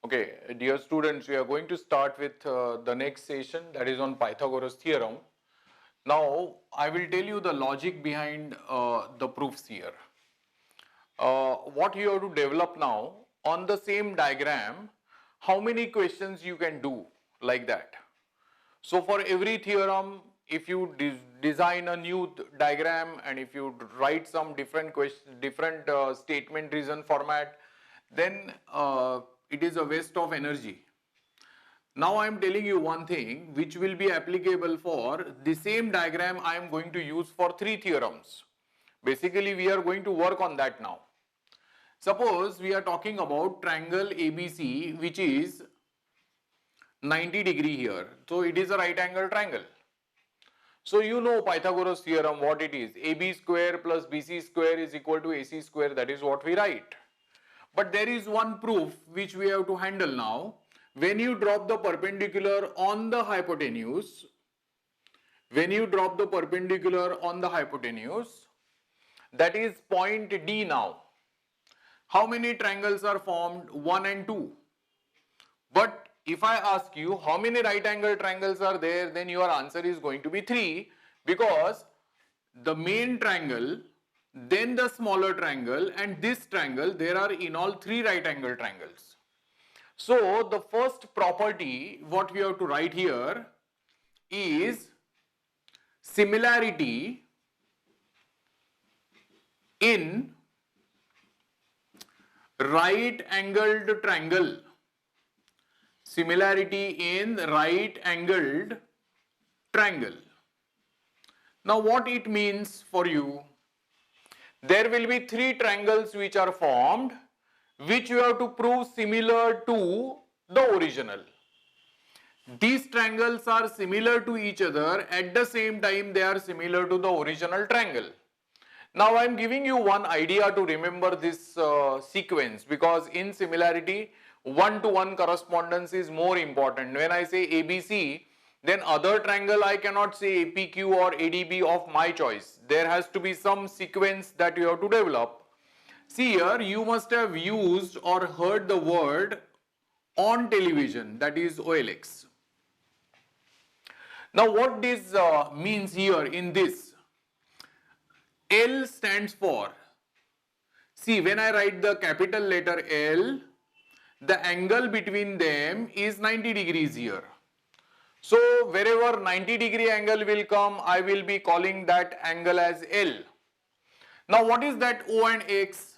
Okay, dear students, we are going to start with the next session, that is on Pythagoras theorem. Now, I will tell you the logic behind the proofs here. What you have to develop now, on the same diagram, how many questions you can do like that. So for every theorem, if you design a new diagram and if you write some different statement reason format, then it is a waste of energy. Now I am telling you one thing which will be applicable for the same diagram I am going to use for three theorems. Basically, we are going to work on that now. Suppose we are talking about triangle ABC, which is 90 degree here. So it is a right angle triangle. So you know Pythagoras theorem, what it is. AB square plus BC square is equal to AC square. That is what we write. But there is one proof which we have to handle now. When you drop the perpendicular on the hypotenuse, that is point D now. How many triangles are formed? 1 and 2. But if I ask you how many right angle triangles are there, then your answer is going to be 3, because the main triangle, then the smaller triangle, and this triangle, there are in all 3 right angle triangles. So the first property what we have to write here is similarity in right angled triangle. Similarity in right angled triangle. Now what it means for you? There will be 3 triangles which are formed, which you have to prove similar to the original. These triangles are similar to each other, at the same time they are similar to the original triangle. Now I am giving you one idea to remember this sequence, because in similarity one-to-one correspondence is more important. When I say ABC, then other triangle I cannot say APQ or ADB of my choice. There has to be some sequence that you have to develop. See here, you must have used or heard the word on television, that is OLX. Now what this means here in this? L stands for, see, when I write the capital letter L, the angle between them is 90 degrees here. So wherever 90-degree angle will come, I will be calling that angle as L. Now what is that O and X?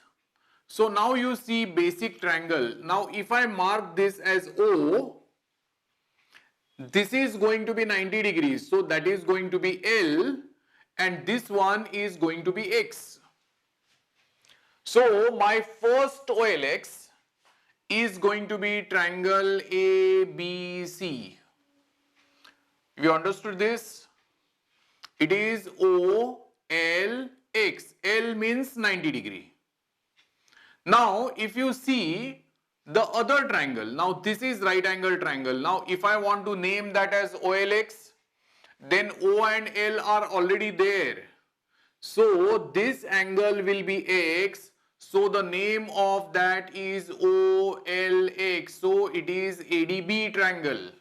So now you see basic triangle. Now if I mark this as O, this is going to be 90 degrees. So that is going to be L, and this one is going to be X. So my first OLX is going to be triangle ABC. You understood this? It is OLX. L means 90 degree. Now if you see the other triangle, now this is right angle triangle. Now if I want to name that as OLX, then O and L are already there. So this angle will be X. So the name of that is OLX. So it is ADB triangle.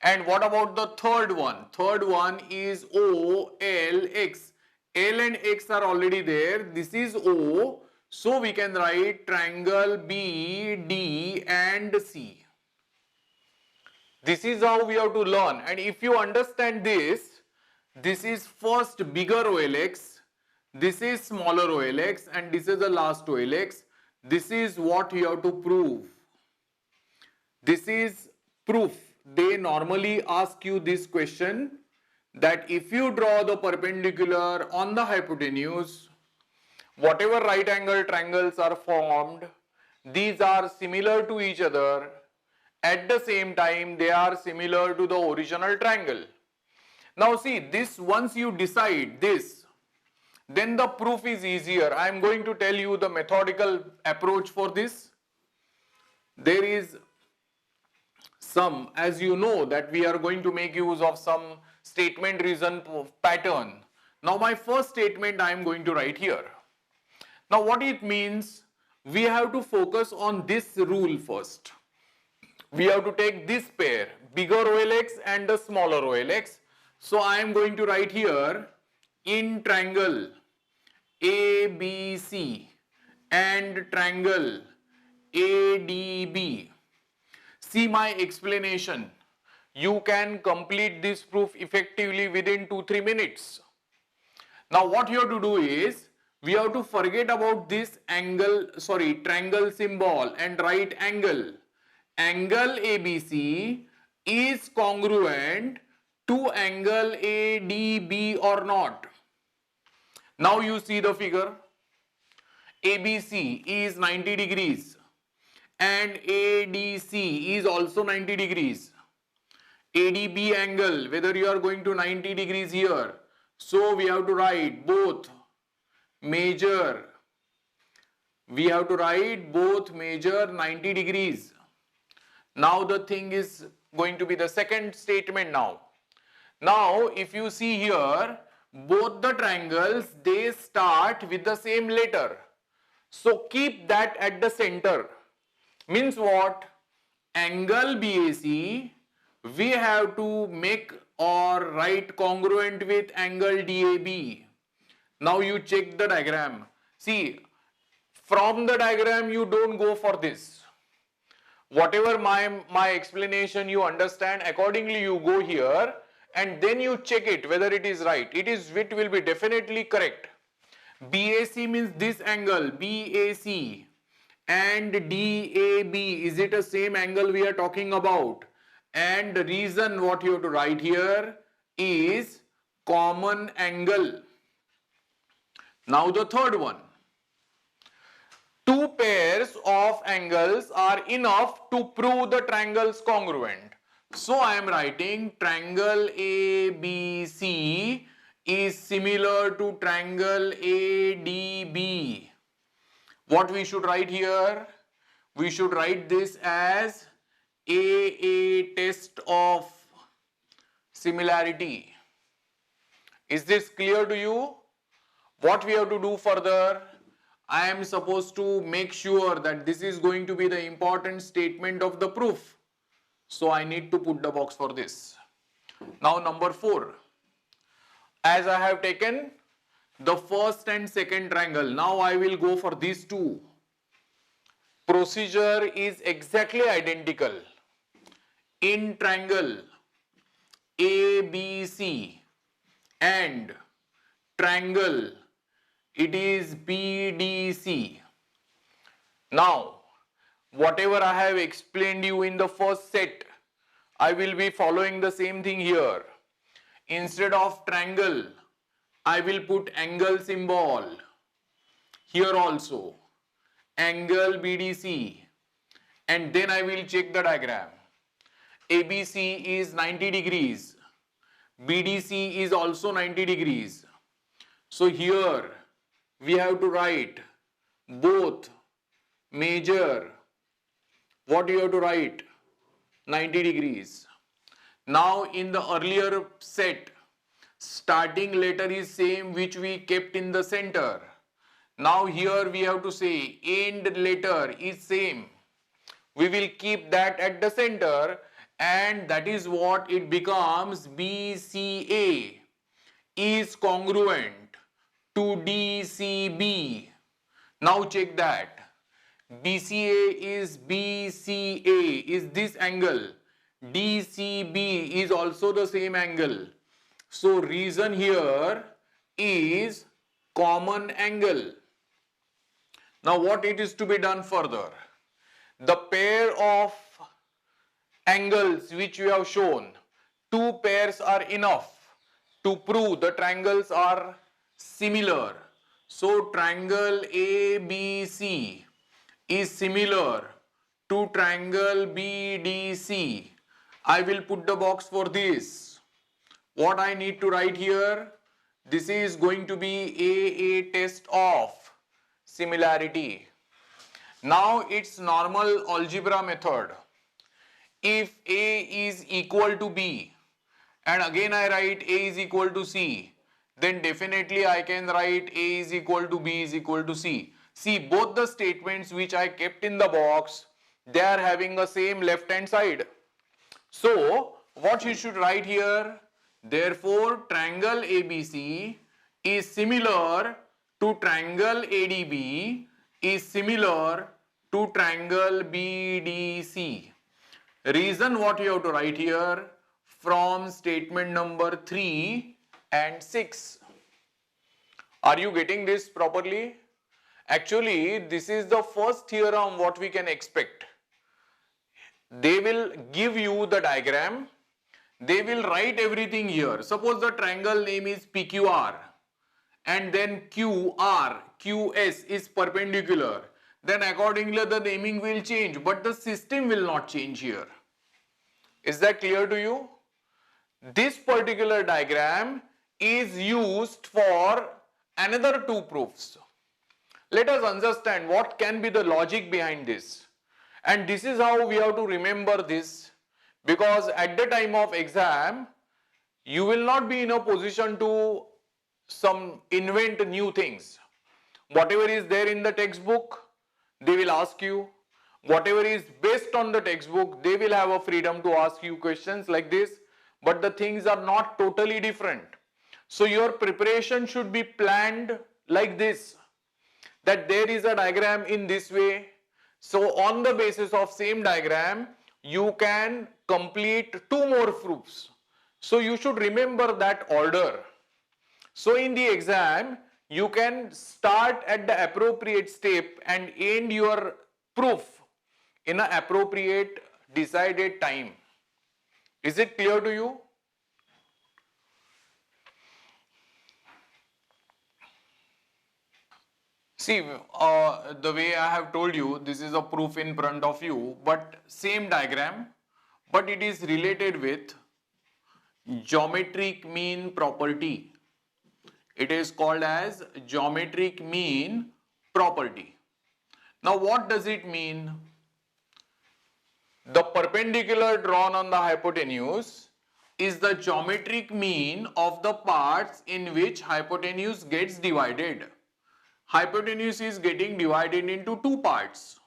And what about the third one? Third one is OLX. L and X are already there. This is O. So we can write triangle B, D and C. This is how we have to learn. And if you understand this, this is first bigger OLX, this is smaller OLX, and this is the last OLX. This is what you have to prove. This is proof. They normally ask you this question, that if you draw the perpendicular on the hypotenuse, whatever right angle triangles are formed, these are similar to each other. At the same time, they are similar to the original triangle. Now see, this, once you decide this, then the proof is easier. I am going to tell you the methodical approach for this. There is some, as you know, that we are going to make use of some statement reason pattern. Now my first statement I am going to write here. Now what it means, we have to focus on this rule first. We have to take this pair, bigger OLX and the smaller OLX. So I am going to write here, in triangle ABC and triangle ADB. See my explanation. You can complete this proof effectively within 2-3 minutes. Now what you have to do is, we have to forget about this triangle symbol and write angle. Angle ABC is congruent to angle ADB or not. Now you see the figure. ABC is 90 degrees and ADC is also 90 degrees. ADB angle, whether you are going to 90 degrees here, so we have to write both major 90 degrees. Now the thing is going to be the second statement now. Now if you see here, both the triangles, they start with the same letter. So keep that at the center. Means what? Angle BAC, we have to make or write congruent with angle DAB. Now you check the diagram. See, from the diagram you don't go for this. Whatever my explanation you understand, accordingly you go here and then you check it whether it is right. It will be definitely correct. BAC means this angle, BAC, and DAB, is it the same angle we are talking about? And the reason what you have to write here is common angle. Now the third one. Two pairs of angles are enough to prove the triangles congruent. So I am writing triangle ABC is similar to triangle ADB. What we should write here? We should write this as AA test of similarity. Is this clear to you? What we have to do further? I am supposed to make sure that this is going to be the important statement of the proof. So I need to put the box for this. Now number 4. As I have taken the first and second triangle, now I will go for these two. Procedure is exactly identical. In triangle ABC and triangle, it is BDC. Now, whatever I have explained you in the first set, I will be following the same thing here. Instead of triangle, I will put angle symbol. Here also, angle BDC. And then I will check the diagram. ABC is 90 degrees. BDC is also 90 degrees. So here, we have to write both major, what you have to write? 90 degrees. Now in the earlier set, starting letter is same which we kept in the center. Now here we have to say end letter is same. We will keep that at the center and that is what it becomes. BCA is congruent to DCB. Now check that. BCA is this angle. DCB is also the same angle. So reason here is common angle. Now what it is to be done further? The pair of angles which you have shown, two pairs are enough to prove the triangles are similar. So triangle ABC is similar to triangle BDC. I will put the box for this. What I need to write here? This is going to be AA test of similarity. Now it's normal algebra method. If A is equal to B and again I write A is equal to C, then definitely I can write A is equal to B is equal to C. See, both the statements which I kept in the box, they are having the same left hand side. So, what you should write here? Therefore, triangle ABC is similar to triangle ADB is similar to triangle BDC. Reason what you have to write here from statement number 3 and 6. Are you getting this properly? Actually, this is the first theorem what we can expect. They will give you the diagram. They will write everything here. Suppose the triangle name is PQR and then QR, QS is perpendicular. Then accordingly the naming will change, but the system will not change here. Is that clear to you? This particular diagram is used for another two proofs. Let us understand what can be the logic behind this. And this is how we have to remember this, because at the time of exam, you will not be in a position to invent new things. Whatever is there in the textbook, they will ask you. Whatever is based on the textbook, they will have a freedom to ask you questions like this. But the things are not totally different. So your preparation should be planned like this, that there is a diagram in this way. So on the basis of same diagram, you can complete two more proofs. So you should remember that order. So in the exam, you can start at the appropriate step and end your proof in an appropriate decided time. Is it clear to you? See, the way I have told you, this is a proof in front of you, but same diagram, but it is related with geometric mean property. It is called as geometric mean property. Now, what does it mean? The perpendicular drawn on the hypotenuse is the geometric mean of the parts in which hypotenuse gets divided. Hypotenuse is getting divided into two parts.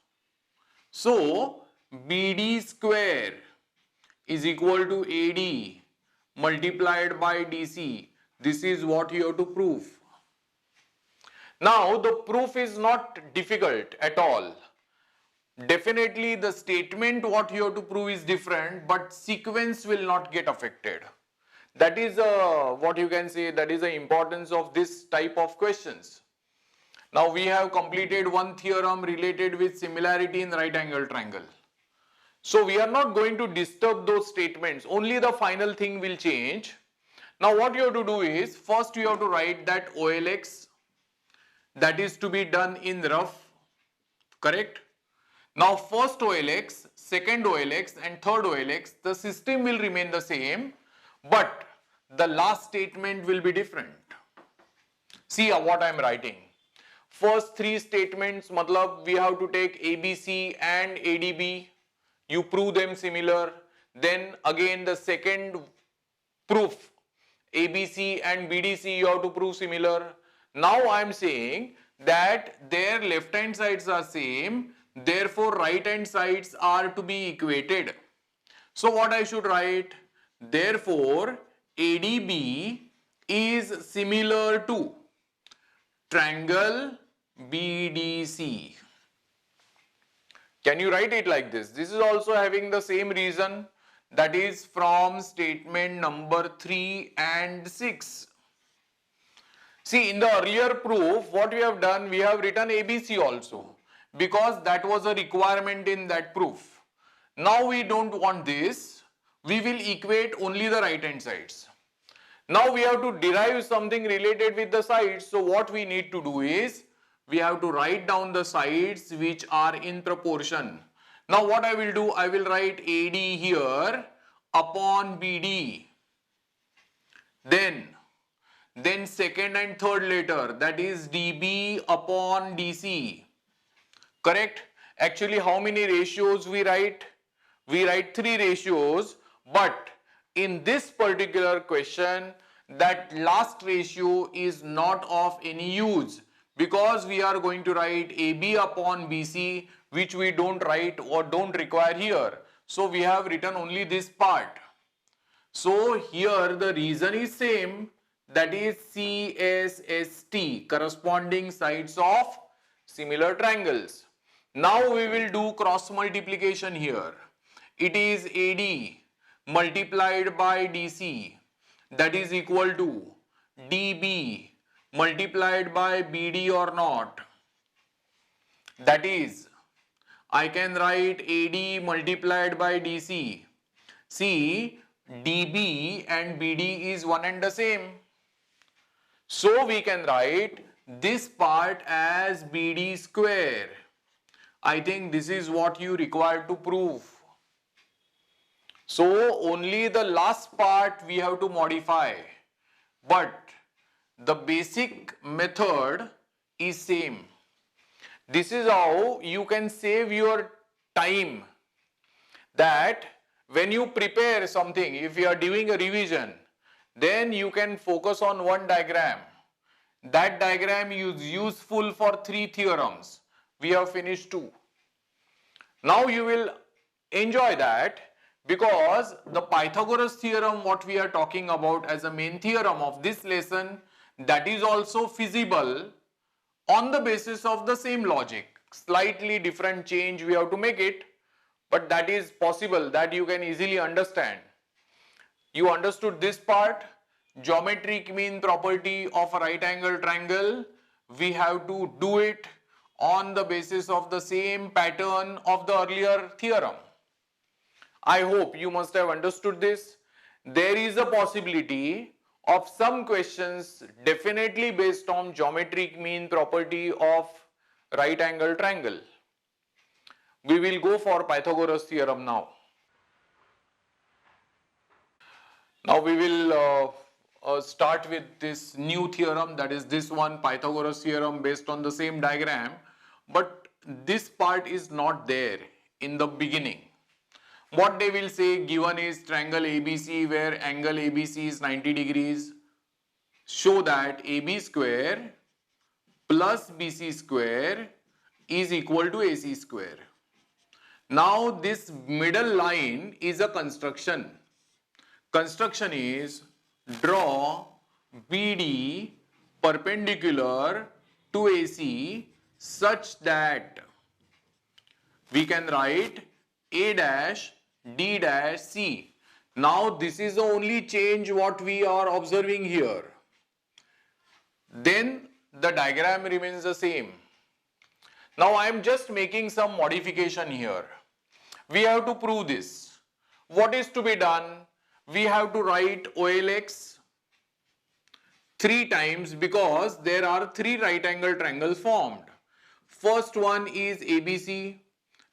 So, BD square is equal to AD multiplied by DC. This is what you have to prove. Now, the proof is not difficult at all. Definitely the statement what you have to prove is different, but sequence will not get affected. That is what you can say, that is the importance of this type of questions. Now we have completed one theorem related with similarity in right angle triangle. So we are not going to disturb those statements, only the final thing will change. Now what you have to do is, first you have to write that OLX, that is to be done in rough, correct? Now first OLX, second OLX and third OLX, the system will remain the same, but the last statement will be different. See what I am writing. First three statements, matlab we have to take ABC and ADB, you prove them similar. Then again the second proof, ABC and BDC you have to prove similar. Now I am saying that their left hand sides are same, therefore right hand sides are to be equated. So what I should write? Therefore ADB is similar to triangle BDC. Can you write it like this? This is also having the same reason, that is from statement number 3 and 6. See, in the earlier proof, what we have done, we have written ABC also, because that was a requirement in that proof. Now we don't want this, we will equate only the right hand sides. Now we have to derive something related with the sides, so what we need to do is, we have to write down the sides which are in proportion. Now what I will do, I will write AD here upon BD. Then second and third later, that is DB upon DC. Correct? Actually, how many ratios we write? We write 3 ratios, but in this particular question, that last ratio is not of any use, because we are going to write AB upon BC, which we don't write or don't require here. So we have written only this part. So here the reason is same, that is CSST, corresponding sides of similar triangles. Now we will do cross multiplication here. It is AD multiplied by DC, that is equal to DB multiplied by BD or not. That is, I can write AD multiplied by DC. See, DB and BD is one and the same. So we can write this part as BD square. I think this is what you require to prove. So only the last part we have to modify, but the basic method is same. This is how you can save your time, that when you prepare something, if you are doing a revision, then you can focus on one diagram. That diagram is useful for 3 theorems. We have finished 2. Now you will enjoy that, because the Pythagoras theorem, what we are talking about as a main theorem of this lesson, that is also feasible on the basis of the same logic. Slightly different change we have to make it, but that is possible, that you can easily understand. You understood this part, geometric mean property of a right angle triangle. We have to do it on the basis of the same pattern of the earlier theorem. I hope you must have understood this. There is a possibility of some questions definitely based on geometric mean property of right angle triangle. We will go for Pythagoras theorem now. Now we will start with this new theorem, that is this one, Pythagoras theorem based on the same diagram, but this part is not there in the beginning. What they will say, given is triangle ABC where angle ABC is 90 degrees, show that AB square plus BC square is equal to AC square. Now this middle line is a construction. Construction is draw BD perpendicular to AC such that we can write A dash D dash C. Now this is the only change what we are observing here. Then the diagram remains the same. Now I am just making some modification here. We have to prove this. What is to be done? We have to write OLX 3 times, because there are 3 right angle triangles formed. First one is ABC,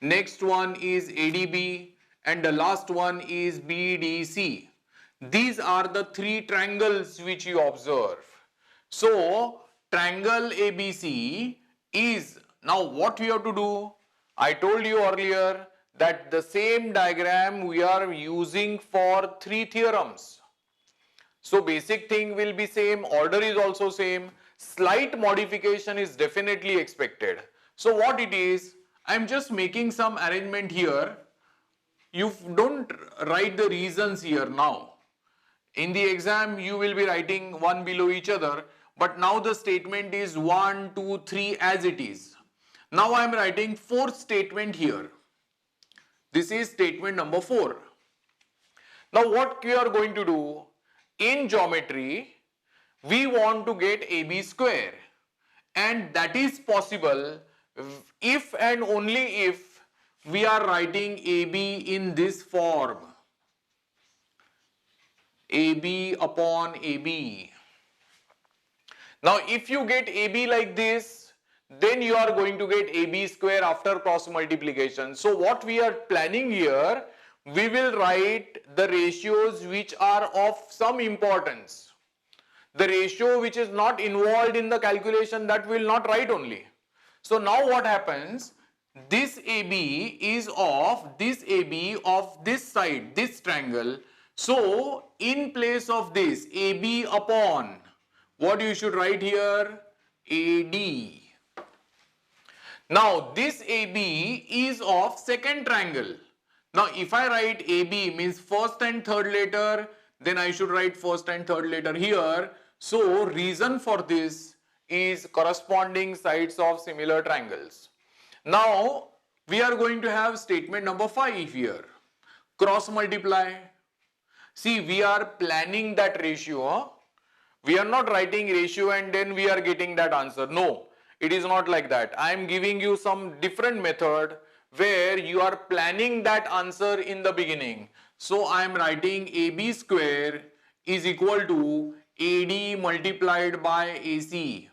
next one is ADB, and the last one is BDC. These are the 3 triangles which you observe. So triangle ABC is, now what we have to do? I told you earlier that the same diagram we are using for 3 theorems. So basic thing will be same, order is also same, slight modification is definitely expected. So what it is, I am just making some arrangement here. You don't write the reasons here now. In the exam you will be writing one below each other, but now the statement is 1, 2, 3 as it is. Now I am writing 4th statement here. This is statement number 4. Now what we are going to do, in geometry we want to get AB square, and that is possible if and only if we are writing AB in this form, AB upon AB. Now if you get AB like this, then you are going to get AB square after cross multiplication. So what we are planning here, we will write the ratios which are of some importance. The ratio which is not involved in the calculation, that we will not write only. So now what happens, this AB is of this AB of this side, this triangle. So in place of this AB upon, what you should write here, AD. Now this AB is of second triangle. Now if I write AB means first and third letter, then I should write first and third letter here. So reason for this is corresponding sides of similar triangles. Now we are going to have statement number 5 here. Cross multiply. See, we are planning that ratio. Huh? We are not writing ratio and then we are getting that answer. No, it is not like that. I am giving you some different method where you are planning that answer in the beginning. So I am writing AB square is equal to AD multiplied by AC.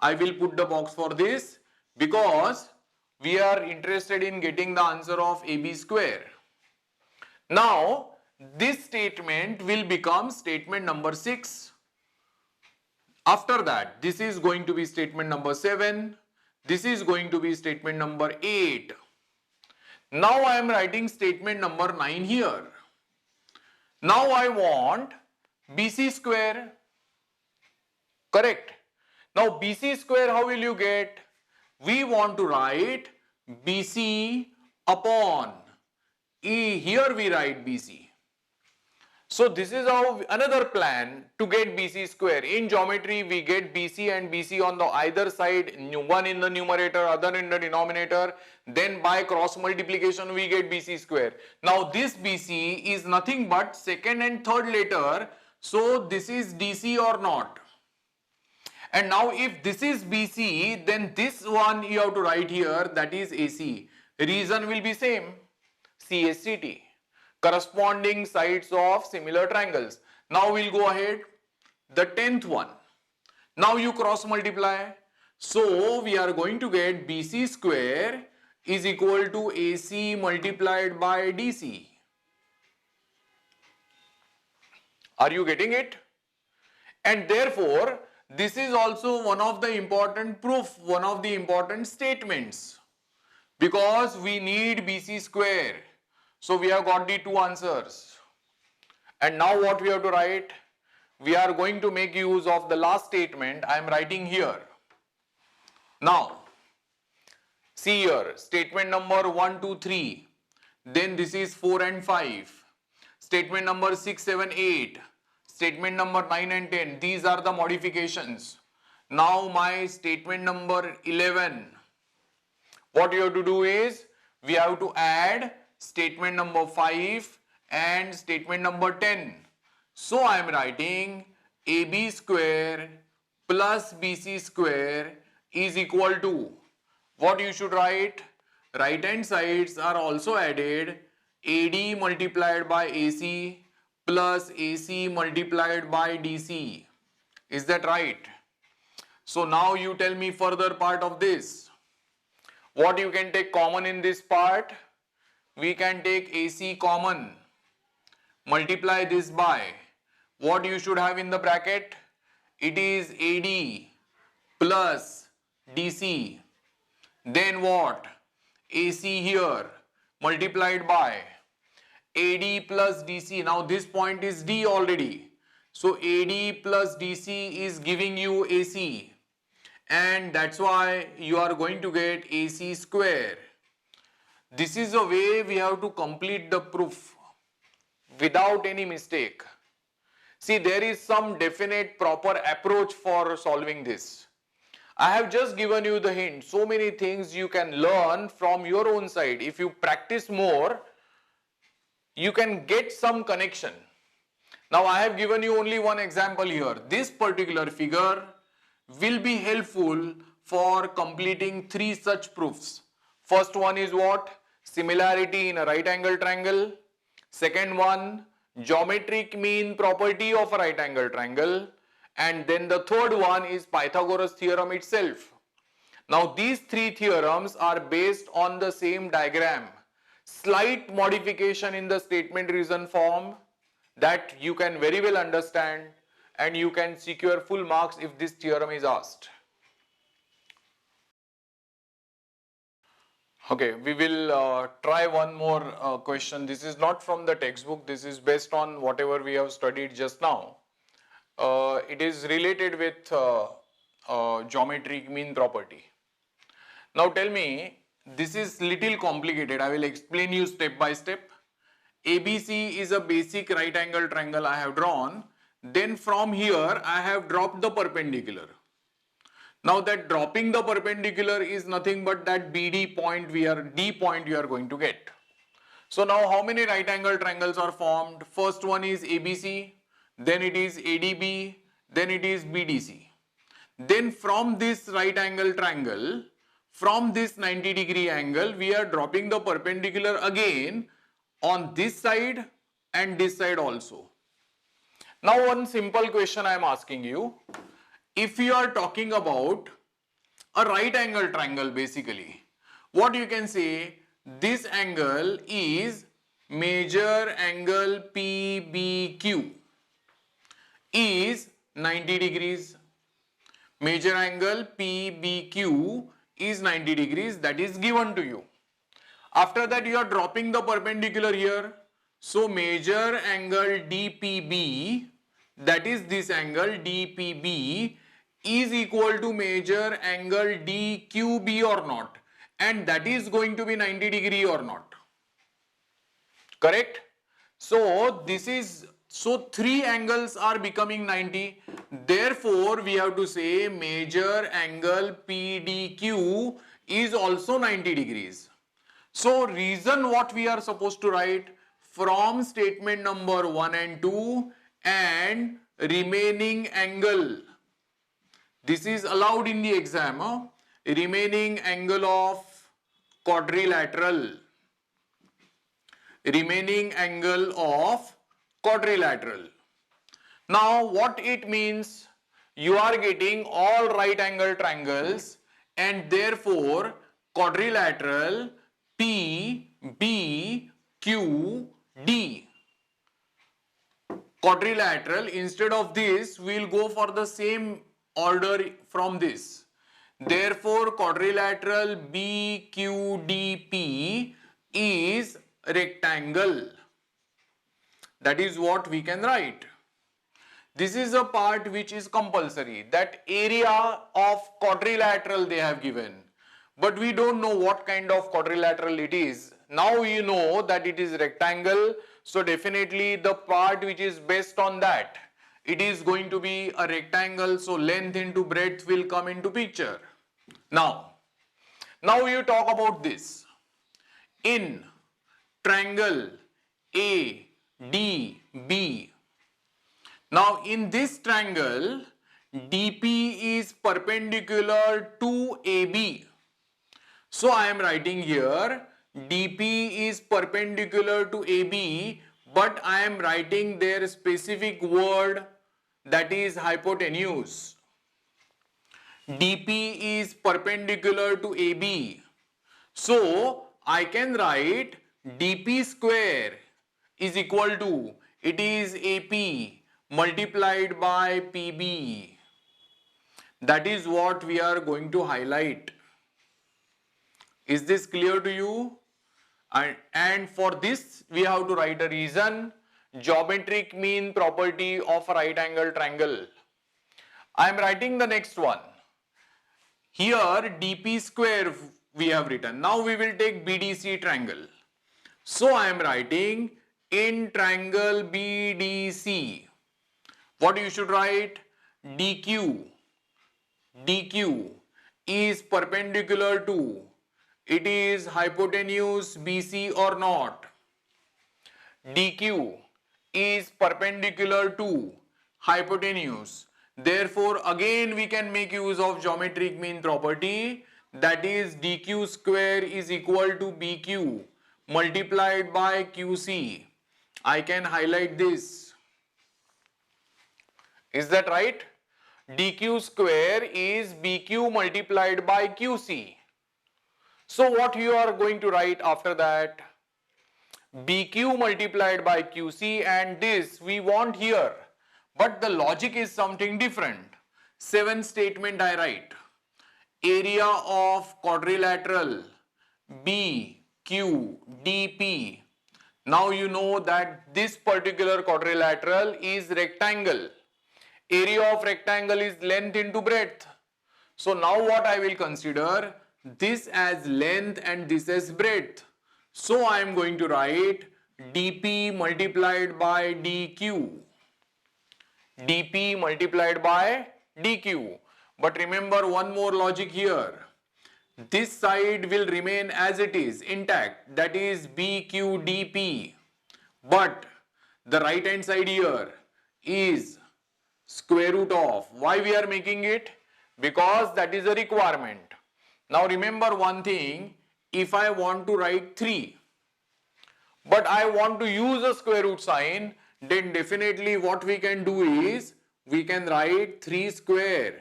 I will put the box for this because we are interested in getting the answer of AB square. Now this statement will become statement number 6. After that, this is going to be statement number 7. This is going to be statement number 8. Now I am writing statement number 9 here. Now I want BC square. Correct. Now BC square, how will you get? We want to write BC upon E. Here we write BC. So this is how another plan to get BC square. In geometry we get BC and BC on the either side, one in the numerator, other in the denominator. Then by cross multiplication we get BC square. Now this BC is nothing but second and third letter. So this is DC or not. And now if this is BC, then this one you have to write here, that is AC. Reason will be same, CSCT. Corresponding sides of similar triangles. Now we'll go ahead. The 10th one. Now you cross multiply. So we are going to get BC square is equal to AC multiplied by DC. Are you getting it? And therefore, this is also one of the important proof, one of the important statements. Because we need BC square. So we have got the two answers. And now what we have to write? We are going to make use of the last statement I am writing here. Now, see here, statement number 1, 2, 3. Then this is 4 and 5. Statement number 6, 7, 8. Statement number 9 and 10. These are the modifications. Now my statement number 11. What you have to do is, we have to add statement number 5 and statement number 10. So I am writing AB square plus BC square is equal to, what you should write? Right hand sides are also added, AD multiplied by AC plus AC multiplied by DC. Is that right? So now you tell me further part of this. What you can take common in this part? We can take AC common, multiply this by, what you should have in the bracket? It is AD plus DC. Then what? AC here, multiplied by AD plus DC. Now this point is D already. So AD plus DC is giving you AC. And that's why you are going to get AC square. This is a way we have to complete the proof without any mistake. See, there is some definite proper approach for solving this. I have just given you the hint. So many things you can learn from your own side. If you practice more, you can get some connection. Now I have given you only one example here. This particular figure will be helpful for completing 3 such proofs. First one is what? Similarity in a right angle triangle. Second one, geometric mean property of a right angle triangle. And then the third one is Pythagoras theorem itself. Now these 3 theorems are based on the same diagram. Slight modification in the statement reason form that you can very well understand, and you can secure full marks if this theorem is asked. Okay, we will try one more question. This is not from the textbook. This is based on whatever we have studied just now. It is related with geometric mean property. Now tell me, this is little complicated. I will explain you step by step. ABC is a basic right angle triangle I have drawn. Then from here I have dropped the perpendicular. Now that dropping the perpendicular is nothing but that BD point D point we are going to get. So now how many right angle triangles are formed? First one is ABC, then it is ADB, then it is BDC. Then from this right angle triangle, from this 90-degree angle, we are dropping the perpendicular again on this side and this side also. Now one simple question I am asking you. If you are talking about a right angle triangle basically, what you can say, this angle is major angle PBQ is 90 degrees. Major angle PBQ is 90 degrees, that is given to you. After that you are dropping the perpendicular here. So major angle DPB, that is this angle DPB, is equal to major angle DQB or not, and that is going to be 90 degree or not. Correct? So this is, so three angles are becoming 90. Therefore we have to say major angle PDQ is also 90 degrees. So reason what we are supposed to write from statement number 1 and 2 and remaining angle. This is allowed in the exam. Remaining angle of quadrilateral. Remaining angle of quadrilateral. Now what it means? You are getting all right angle triangles and therefore quadrilateral PBQD. Quadrilateral, instead of this we will go for the same order from this. Therefore quadrilateral BQDP is rectangle. That is what we can write. This is a part which is compulsory, that area of quadrilateral they have given, but we don't know what kind of quadrilateral it is. Now you know that it is rectangle, so definitely the part which is based on that, it is going to be a rectangle, so length into breadth will come into picture. Now you talk about this. In triangle ADB, now in this triangle DP is perpendicular to AB. So I am writing here DP is perpendicular to AB, but I am writing their specific word, that is hypotenuse. DP is perpendicular to AB. So I can write DP square is equal to, it is AP multiplied by PB. That is what we are going to highlight. Is this clear to you? And for this we have to write a reason, geometric mean property of a right angle triangle. I am writing the next one. Here DP square we have written. Now we will take BDC triangle. So I am writing in triangle BDC. What you should write? DQ is perpendicular to, it is hypotenuse BC or not. DQ is perpendicular to hypotenuse. Therefore again we can make use of geometric mean property, that is DQ square is equal to BQ multiplied by QC. I can highlight this. Is that right? DQ square is BQ multiplied by QC. So what you are going to write after that? BQ multiplied by QC, and this we want here. But the logic is something different. 7th statement I write. Area of quadrilateral BQDP. Now you know that this particular quadrilateral is rectangle. Area of rectangle is length into breadth. So now what I will consider? This as length and this as breadth. So I am going to write dp multiplied by dq. dp multiplied by dq. But remember one more logic here. This side will remain as it is, intact, that is bq dp. But the right hand side here is square root of. Why we are making it? Because that is a requirement. Now remember one thing, if I want to write 3, but I want to use a square root sign, then definitely what we can do is, we can write 3 square.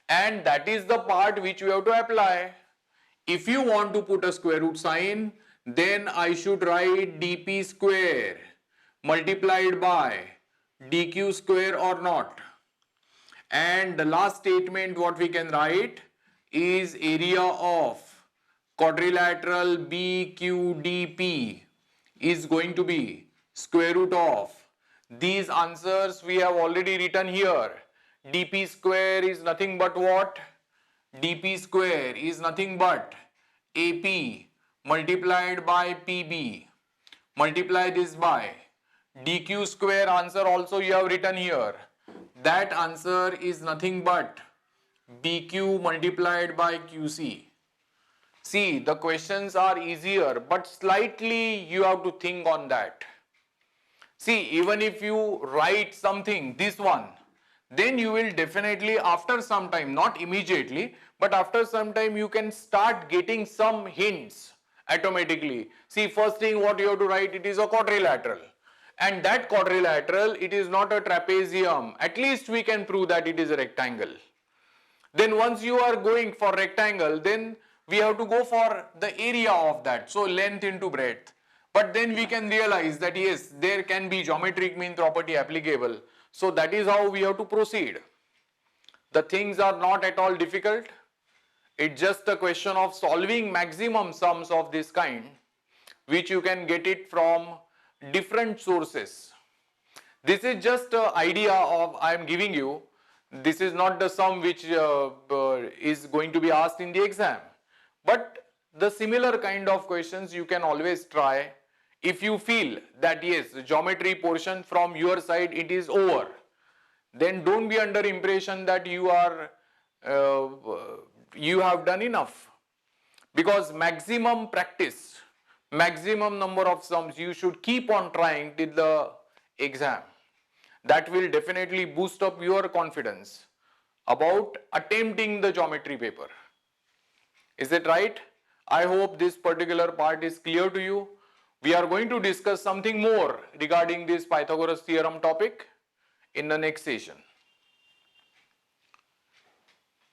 And that is the part which we have to apply. If you want to put a square root sign, then I should write dp square multiplied by dq square or not. And the last statement what we can write is area of quadrilateral BQDP is going to be square root of. These answers we have already written here. dp square is nothing but what? dp square is nothing but AP multiplied by PB. Multiply this by dq square, answer also you have written here. That answer is nothing but BQ multiplied by QC. See, the questions are easier, but slightly you have to think on that. See, even if you write something, this one, then you will definitely after some time, not immediately, but after some time you can start getting some hints automatically. See, first thing what you have to write, it is a quadrilateral. And that quadrilateral, it is not a trapezium. At least we can prove that it is a rectangle. Then once you are going for rectangle, then we have to go for the area of that. So length into breadth. But then we can realize that yes, there can be geometric mean property applicable. So that is how we have to proceed. The things are not at all difficult. It's just a question of solving maximum sums of this kind, which you can get it from different sources. This is just an idea of I am giving you. This is not the sum which is going to be asked in the exam. But the similar kind of questions you can always try. If you feel that yes, the geometry portion from your side it is over, then don't be under impression that you are you have done enough. Because maximum practice, maximum number of sums you should keep on trying till the exam. That will definitely boost up your confidence about attempting the geometry paper. Is it right? I hope this particular part is clear to you. We are going to discuss something more regarding this Pythagoras theorem topic in the next session.